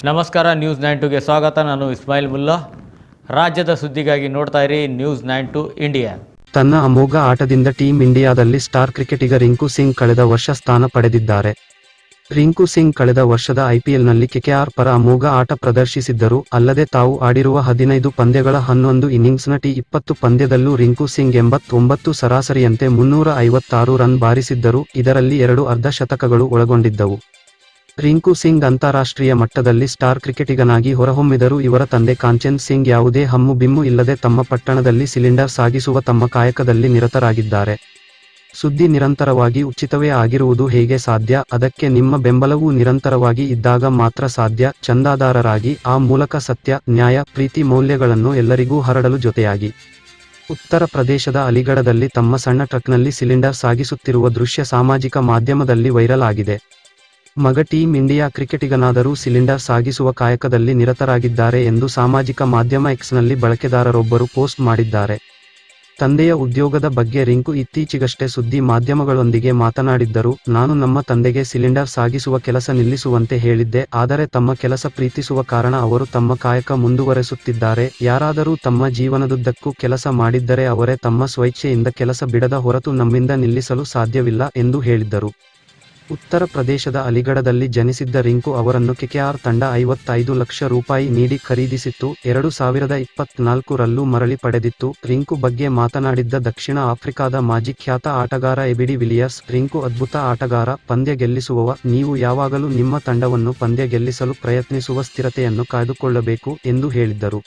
ನಮಸ್ಕಾರ, ನ್ಯೂಸ್ 92ಗೆ ಸ್ವಾಗತ. ನಾನು ಇಸ್ಮಾಯಿಲ್ ಮುಲ್ಲಾ. ರಾಜ್ಯದ ಸುದ್ದಿಗಾಗಿ ನೋಡ್ತಾ ಇರಿ ನ್ಯೂಸ್ 92 ಇಂಡಿಯಾ. ತನ್ನ ಅಮೋಘ ಆಟದಿಂದ ಟೀಮ್ ಇಂಡಿಯಾದಲ್ಲಿ ಸ್ಟಾರ್ ಕ್ರಿಕೆಟಿಗ ರಿಂಕು ಸಿಂಗ್ ಕಳೆದ ವರ್ಷ ಸ್ಥಾನ ಪಡೆದಿದ್ದಾರೆ. ರಿಂಕು ಸಿಂಗ್ ಕಳೆದ ವರ್ಷದ ಐಪಿಎಲ್ನಲ್ಲಿ ಕೆಕೆಆರ್ ಪರ ಅಮೋಘ ಆಟ ಪ್ರದರ್ಶಿಸಿದ್ದರು. ಅಲ್ಲದೆ ತಾವು ಆಡಿರುವ 15 ಪಂದ್ಯಗಳ 11 ಇನ್ನಿಂಗ್ಸ್ನ ಟಿ20 ಪಂದ್ಯದಲ್ಲೂ ರಿಂಕು ಸಿಂಗ್ 89 ಸರಾಸರಿಯಂತೆ 356 ರನ್ ಬಾರಿಸಿದ್ದರು. ಇದರಲ್ಲಿ 2 ಅರ್ಧಶತಕಗಳು ಒಳಗೊಂಡಿದ್ದವು. ರಿಂಕು ಸಿಂಗ್ ಅಂತಾರಾಷ್ಟ್ರೀಯ ಮಟ್ಟದಲ್ಲಿ ಸ್ಟಾರ್ ಕ್ರಿಕೆಟಿಗನಾಗಿ ಹೊರಹೊಮ್ಮಿದರು. ಇವರ ತಂದೆ ಕಾಂಚನ್ ಸಿಂಗ್ ಯಾವುದೇ ಹಮ್ಮು ಬಿಮ್ಮು ಇಲ್ಲದೆ ತಮ್ಮ ಪಟ್ಟಣದಲ್ಲಿ ಸಿಲಿಂಡರ್ ಸಾಗಿಸುವ ತಮ್ಮ ಕಾಯಕದಲ್ಲಿ ನಿರತರಾಗಿದ್ದಾರೆ. ಸುದ್ದಿ ನಿರಂತರವಾಗಿ ಉಚಿತವೇ ಆಗಿರುವುದು ಹೇಗೆ ಸಾಧ್ಯ? ಅದಕ್ಕೆ ನಿಮ್ಮ ಬೆಂಬಲವೂ ನಿರಂತರವಾಗಿ ಇದ್ದಾಗ ಮಾತ್ರ ಸಾಧ್ಯ. ಚಂದಾದಾರರಾಗಿ, ಆ ಮೂಲಕ ಸತ್ಯ, ನ್ಯಾಯ, ಪ್ರೀತಿ ಮೌಲ್ಯಗಳನ್ನು ಎಲ್ಲರಿಗೂ ಹರಡಲು ಜೊತೆಯಾಗಿ. ಉತ್ತರ ಪ್ರದೇಶದ ಅಲಿಗಢದಲ್ಲಿ ತಮ್ಮ ಸಣ್ಣ ಟ್ರಕ್ನಲ್ಲಿ ಸಿಲಿಂಡರ್ ಸಾಗಿಸುತ್ತಿರುವ ದೃಶ್ಯ ಸಾಮಾಜಿಕ ಮಾಧ್ಯಮದಲ್ಲಿ ವೈರಲ್ ಆಗಿದೆ. ಮಗ ಟೀಮ್ ಇಂಡಿಯಾ ಕ್ರಿಕೆಟಿಗನಾದರೂ ಸಿಲಿಂಡರ್ ಸಾಗಿಸುವ ಕಾಯಕದಲ್ಲಿ ನಿರತರಾಗಿದ್ದಾರೆ ಎಂದು ಸಾಮಾಜಿಕ ಮಾಧ್ಯಮ ಎಕ್ಸ್ನಲ್ಲಿ ಬಳಕೆದಾರರೊಬ್ಬರು ಪೋಸ್ಟ್ ಮಾಡಿದ್ದಾರೆ. ತಂದೆಯ ಉದ್ಯೋಗದ ಬಗ್ಗೆ ರಿಂಕು ಇತ್ತೀಚೆಗಷ್ಟೇ ಸುದ್ದಿ ಮಾಧ್ಯಮಗಳೊಂದಿಗೆ ಮಾತನಾಡಿದ್ದರು. ನಾನು ನಮ್ಮ ತಂದೆಗೆ ಸಿಲಿಂಡರ್ ಸಾಗಿಸುವ ಕೆಲಸ ನಿಲ್ಲಿಸುವಂತೆ ಹೇಳಿದ್ದೆ. ಆದರೆ ತಮ್ಮ ಕೆಲಸ ಪ್ರೀತಿಸುವ ಕಾರಣ ಅವರು ತಮ್ಮ ಕಾಯಕ ಮುಂದುವರೆಸುತ್ತಿದ್ದಾರೆ. ಯಾರಾದರೂ ತಮ್ಮ ಜೀವನದುದ್ದಕ್ಕೂ ಕೆಲಸ ಮಾಡಿದ್ದರೆ ಅವರೇ ತಮ್ಮ ಸ್ವಇಚ್ಛೆಯಿಂದ ಕೆಲಸ ಬಿಡದ ಹೊರತು ನಮ್ಮಿಂದ ನಿಲ್ಲಿಸಲು ಸಾಧ್ಯವಿಲ್ಲ ಎಂದು ಹೇಳಿದ್ದರು. ಉತ್ತರ ಪ್ರದೇಶದ ಅಲಿಗಢದಲ್ಲಿ ಜನಿಸಿದ್ದ ರಿಂಕು ಅವರನ್ನು ಕೆಕೆಆರ್ ತಂಡ 55 ಲಕ್ಷ ರೂಪಾಯಿ ನೀಡಿ ಖರೀದಿಸಿತ್ತು. 2024 ರಲ್ಲೂ ಮರಳಿ ಪಡೆದಿತ್ತು. ರಿಂಕು ಬಗ್ಗೆ ಮಾತನಾಡಿದ್ದ ದಕ್ಷಿಣ ಆಫ್ರಿಕಾದ ಮಾಜಿ ಖ್ಯಾತ ಆಟಗಾರ ಎಬಿಡಿ ವಿಲಿಯರ್ಸ್, ರಿಂಕು ಅದ್ಭುತ ಆಟಗಾರ, ಪಂದ್ಯ ಗೆಲ್ಲಿಸುವವ. ನೀವು ಯಾವಾಗಲೂ ನಿಮ್ಮ ತಂಡವನ್ನು ಪಂದ್ಯ ಗೆಲ್ಲಿಸಲು ಪ್ರಯತ್ನಿಸುವ ಸ್ಥಿರತೆಯನ್ನು ಕಾಯ್ದುಕೊಳ್ಳಬೇಕು ಎಂದು ಹೇಳಿದ್ದರು.